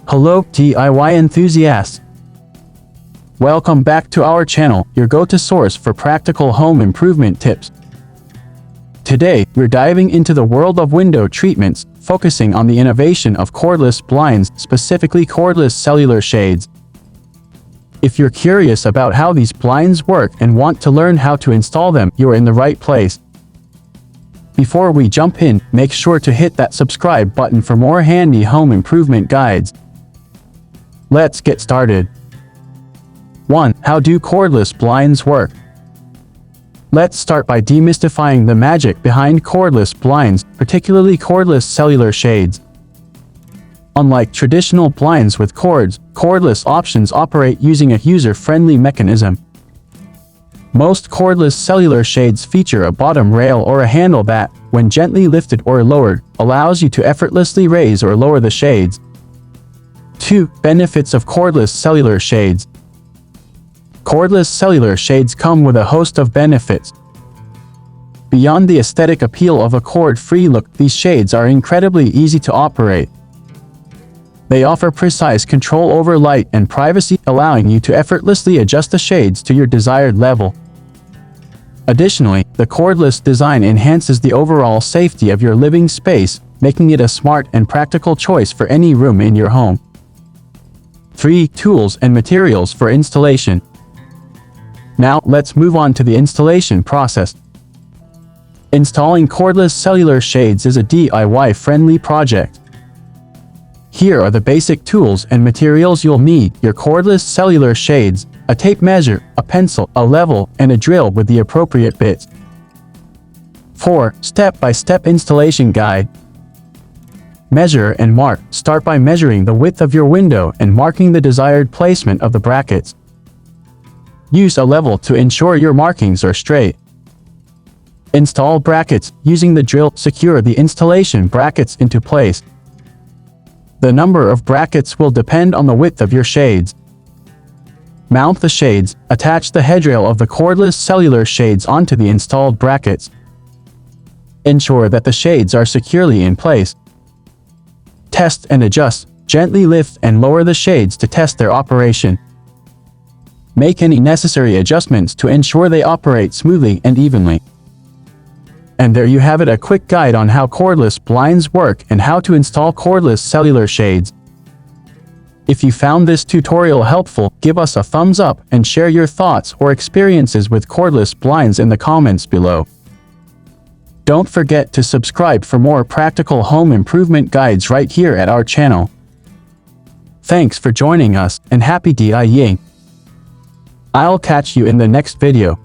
Hello DIY enthusiasts! Welcome back to our channel, your go-to source for practical home improvement tips. Today, we're diving into the world of window treatments, focusing on the innovation of cordless blinds, specifically cordless cellular shades. If you're curious about how these blinds work and want to learn how to install them, you're in the right place. Before we jump in, make sure to hit that subscribe button for more handy home improvement guides. Let's get started. 1. How do cordless blinds work? Let's start by demystifying the magic behind cordless blinds, particularly cordless cellular shades. Unlike traditional blinds with cords, cordless options operate using a user-friendly mechanism. Most cordless cellular shades feature a bottom rail or a handle that, when gently lifted or lowered, allows you to effortlessly raise or lower the shades. 2. Benefits of cordless cellular shades. Cordless cellular shades come with a host of benefits. Beyond the aesthetic appeal of a cord-free look, these shades are incredibly easy to operate. They offer precise control over light and privacy, allowing you to effortlessly adjust the shades to your desired level. Additionally, the cordless design enhances the overall safety of your living space, making it a smart and practical choice for any room in your home. 3. Tools and materials for installation. Now, let's move on to the installation process. Installing cordless cellular shades is a DIY-friendly project. Here are the basic tools and materials you'll need: your cordless cellular shades, a tape measure, a pencil, a level, and a drill with the appropriate bits. 4. Step-by-step installation guide. Measure and mark. Start by measuring the width of your window and marking the desired placement of the brackets. Use a level to ensure your markings are straight. Install brackets. Using the drill, secure the installation brackets into place. The number of brackets will depend on the width of your shades. Mount the shades. Attach the headrail of the cordless cellular shades onto the installed brackets. Ensure that the shades are securely in place. Test and adjust. Gently lift and lower the shades to test their operation. Make any necessary adjustments to ensure they operate smoothly and evenly. And there you have it, a quick guide on how cordless blinds work and how to install cordless cellular shades. If you found this tutorial helpful, give us a thumbs up and share your thoughts or experiences with cordless blinds in the comments below. Don't forget to subscribe for more practical home improvement guides right here at our channel. Thanks for joining us, and happy DIYing! I'll catch you in the next video.